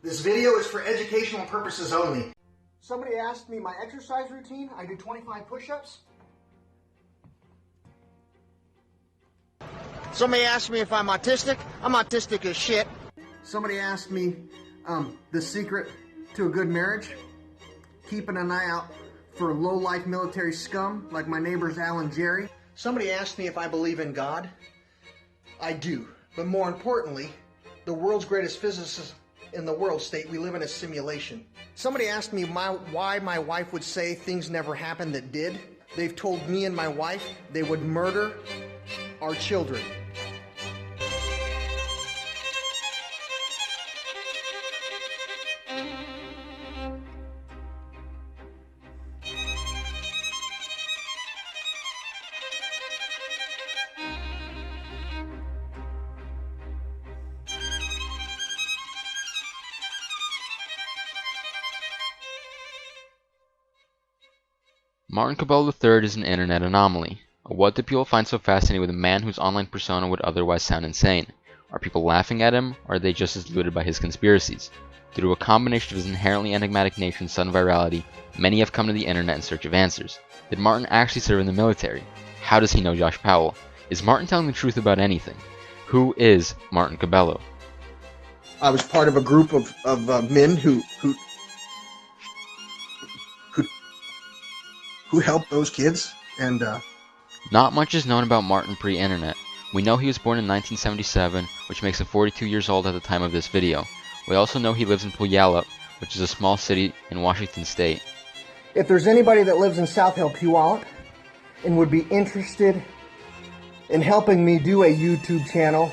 This video is for educational purposes only. Somebody asked me my exercise routine. I do 25 push-ups. Somebody asked me if I'm autistic. I'm autistic as shit. Somebody asked me the secret to a good marriage. Keeping an eye out for low-life military scum like my neighbors Al and Jerry. Somebody asked me if I believe in God. I do. But more importantly, the world's greatest physicist in the world state we live in a simulation. Somebody asked me why my wife would say things never happened that did. They've told me and my wife they would murder our children. Martin Cabello III is an internet anomaly. What do people find so fascinating with a man whose online persona would otherwise sound insane? Are people laughing at him, or are they just as deluded by his conspiracies? Due to a combination of his inherently enigmatic nature and sudden virality, many have come to the internet in search of answers. Did Martin actually serve in the military? How does he know Josh Powell? Is Martin telling the truth about anything? Who is Martin Cabello? I was part of a group of men who helped those kids, and Not much is known about Martin pre-internet. We know he was born in 1977, which makes him 42 years old at the time of this video. We also know he lives in Puyallup, which is a small city in Washington State. if there's anybody that lives in South Hill, Puyallup, and would be interested in helping me do a YouTube channel.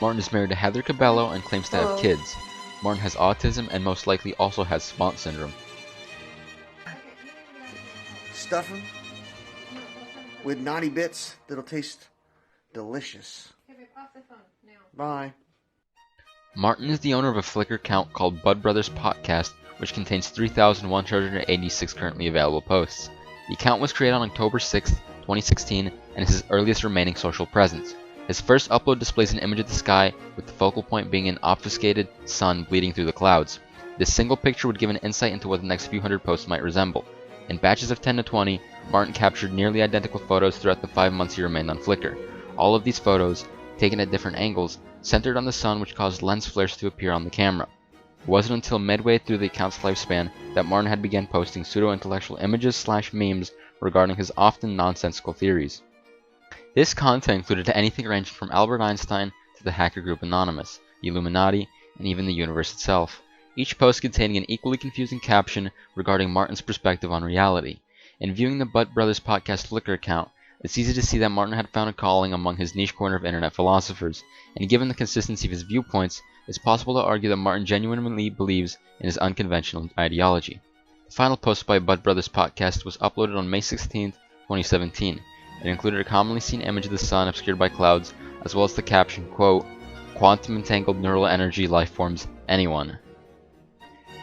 Martin is married to Heather Cabello and claims to have kids. Martin has autism and most likely also has Spont syndrome. Stuff them with naughty bits that'll taste delicious. Bye. Martin is the owner of a Flickr account called Bud Brothers Podcast, which contains 3,186 currently available posts. The account was created on October 6, 2016, and is his earliest remaining social presence. His first upload displays an image of the sky, with the focal point being an obfuscated sun bleeding through the clouds. This single picture would give an insight into what the next few hundred posts might resemble. In batches of 10 to 20, Martin captured nearly identical photos throughout the 5 months he remained on Flickr. All of these photos, taken at different angles, centered on the sun, which caused lens flares to appear on the camera. It wasn't until midway through the account's lifespan that Martin had begun posting pseudo-intellectual images/memes regarding his often nonsensical theories. This content included anything ranging from Albert Einstein to the hacker group Anonymous, the Illuminati, and even the universe itself. Each post containing an equally confusing caption regarding Martin's perspective on reality. In viewing the Bud Brothers Podcast Flickr account, it's easy to see that Martin had found a calling among his niche corner of internet philosophers, and given the consistency of his viewpoints, it's possible to argue that Martin genuinely believes in his unconventional ideology. The final post by Bud Brothers Podcast was uploaded on May 16, 2017. It included a commonly seen image of the sun obscured by clouds, as well as the caption, quote, "Quantum entangled neural energy life forms, anyone."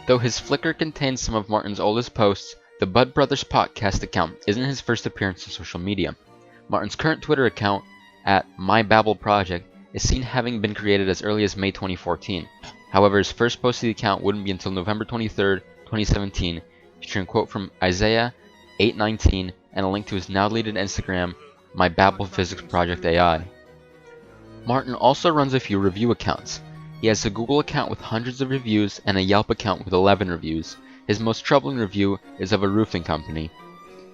Though his Flickr contains some of Martin's oldest posts, the Bud Brothers Podcast account isn't his first appearance on social media. Martin's current Twitter account, at MyBabbleProject, is seen having been created as early as May 2014. However, his first post to the account wouldn't be until November 23, 2017, featuring a quote from Isaiah 8:19 and a link to his now deleted Instagram, MyBabblePhysicsProjectAI. Martin also runs a few review accounts. He has a Google account with hundreds of reviews and a Yelp account with 11 reviews. His most troubling review is of a roofing company.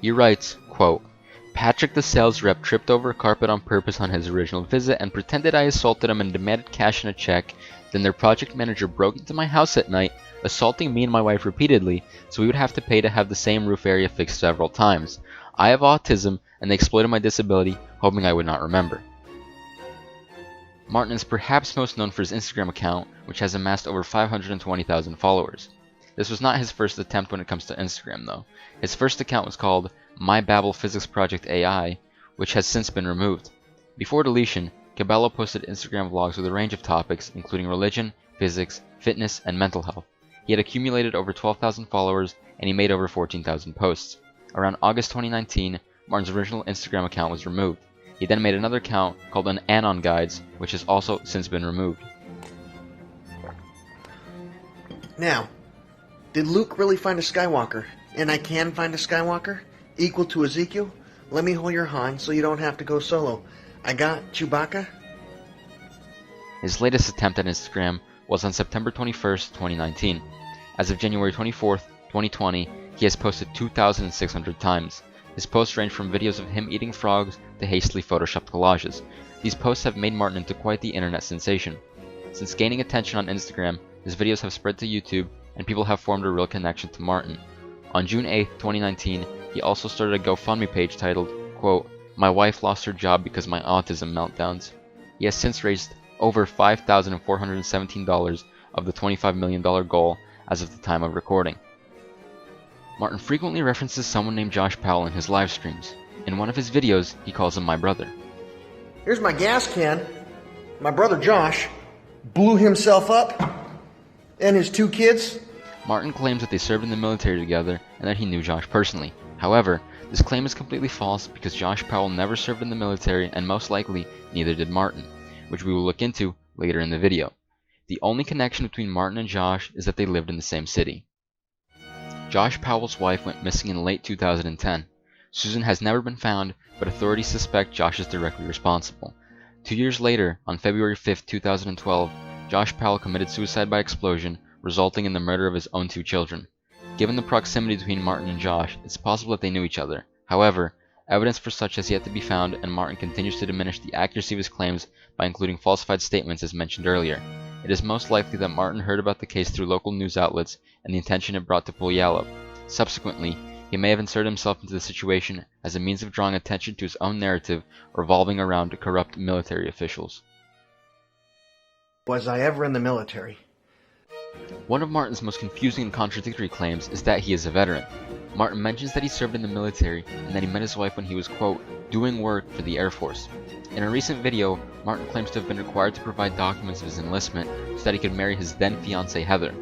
He writes, quote, "Patrick the sales rep tripped over a carpet on purpose on his original visit and pretended I assaulted him and demanded cash and a check. Then their project manager broke into my house at night, assaulting me and my wife repeatedly, so we would have to pay to have the same roof area fixed several times. I have autism, and they exploited my disability, hoping I would not remember." Martin is perhaps most known for his Instagram account, which has amassed over 520,000 followers. This was not his first attempt when it comes to Instagram, though. His first account was called MyBabblePhysicsProjectAI, which has since been removed. Before deletion, Cabello posted Instagram vlogs with a range of topics, including religion, physics, fitness, and mental health. He had accumulated over 12,000 followers, and he made over 14,000 posts. Around August 2019, Martin's original Instagram account was removed. He then made another account called an Anon Guides, which has also since been removed. Now, did Luke really find a Skywalker? And I can find a Skywalker? Equal to Ezekiel? Let me hold your hand so you don't have to go solo. I got Chewbacca? His latest attempt at Instagram was on September 21st, 2019. As of January 24th, 2020, he has posted 2,600 times. His posts range from videos of him eating frogs to hastily photoshopped collages. These posts have made Martin into quite the internet sensation. Since gaining attention on Instagram, his videos have spread to YouTube, and people have formed a real connection to Martin. On June 8th, 2019, he also started a GoFundMe page titled, quote, "My wife lost her job because my autism meltdowns." He has since raised over $5,417 of the $25 million goal as of the time of recording. Martin frequently references someone named Josh Powell in his live streams. In one of his videos, he calls him my brother. Here's my gas can. My brother Josh blew himself up, and his 2 kids. Martin claims that they served in the military together and that he knew Josh personally. However, this claim is completely false because Josh Powell never served in the military, and most likely neither did Martin, which we will look into later in the video. The only connection between Martin and Josh is that they lived in the same city. Josh Powell's wife went missing in late 2010. Susan has never been found, but authorities suspect Josh is directly responsible. 2 years later, on February 5, 2012, Josh Powell committed suicide by explosion, resulting in the murder of his own 2 children. Given the proximity between Martin and Josh, it's possible that they knew each other. However, evidence for such has yet to be found, and Martin continues to diminish the accuracy of his claims by including falsified statements as mentioned earlier. It is most likely that Martin heard about the case through local news outlets and the attention it brought to Puyallup. Subsequently, he may have inserted himself into the situation as a means of drawing attention to his own narrative revolving around corrupt military officials. Was I ever in the military? One of Martin's most confusing and contradictory claims is that he is a veteran. Martin mentions that he served in the military and that he met his wife when he was, quote, doing work for the Air Force. In a recent video, Martin claims to have been required to provide documents of his enlistment so that he could marry his then-fiancée Heather.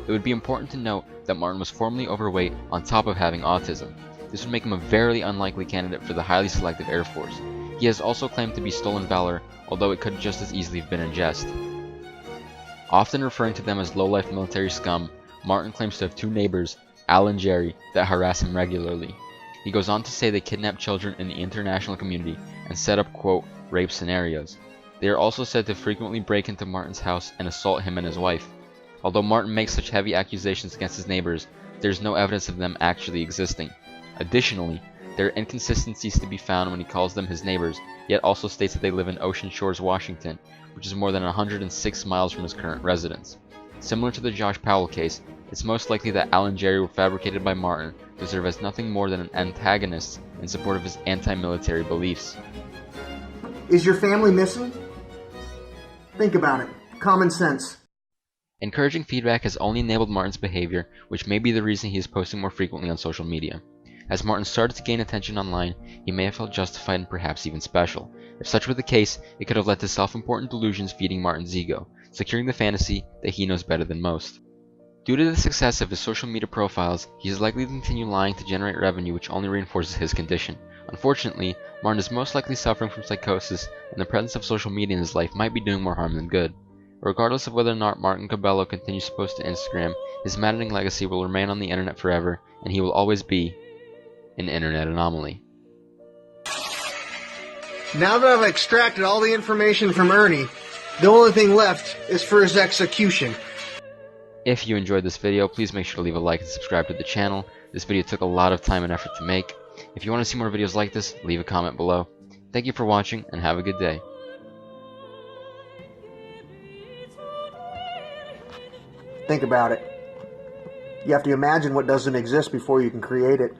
It would be important to note that Martin was formerly overweight on top of having autism. This would make him a very unlikely candidate for the highly selective Air Force. He has also claimed to be stolen valor, although it could just as easily have been in jest. Often referring to them as low-life military scum, Martin claims to have 2 neighbors, Al and Jerry, that harass him regularly. He goes on to say they kidnap children in the international community and set up, quote, rape scenarios. They are also said to frequently break into Martin's house and assault him and his wife. Although Martin makes such heavy accusations against his neighbors, there is no evidence of them actually existing. Additionally, there are inconsistencies to be found when he calls them his neighbors, yet also states that they live in Ocean Shores, Washington, which is more than 106 miles from his current residence. Similar to the Josh Powell case, it's most likely that Al and Jerry were fabricated by Martin to serve as nothing more than an antagonist in support of his anti-military beliefs. Is your family missing? Think about it. Common sense. Encouraging feedback has only enabled Martin's behavior, which may be the reason he is posting more frequently on social media. As Martin started to gain attention online, he may have felt justified and perhaps even special. If such were the case, it could have led to self-important delusions feeding Martin's ego, securing the fantasy that he knows better than most. Due to the success of his social media profiles, he is likely to continue lying to generate revenue, which only reinforces his condition. Unfortunately, Martin is most likely suffering from psychosis, and the presence of social media in his life might be doing more harm than good. Regardless of whether or not Martin Cabello continues to post to Instagram, his maddening legacy will remain on the internet forever, and he will always be an internet anomaly. Now that I've extracted all the information from Ernie, the only thing left is for his execution. If you enjoyed this video, please make sure to leave a like and subscribe to the channel. This video took a lot of time and effort to make. If you want to see more videos like this, leave a comment below. Thank you for watching, and have a good day. Think about it. You have to imagine what doesn't exist before you can create it.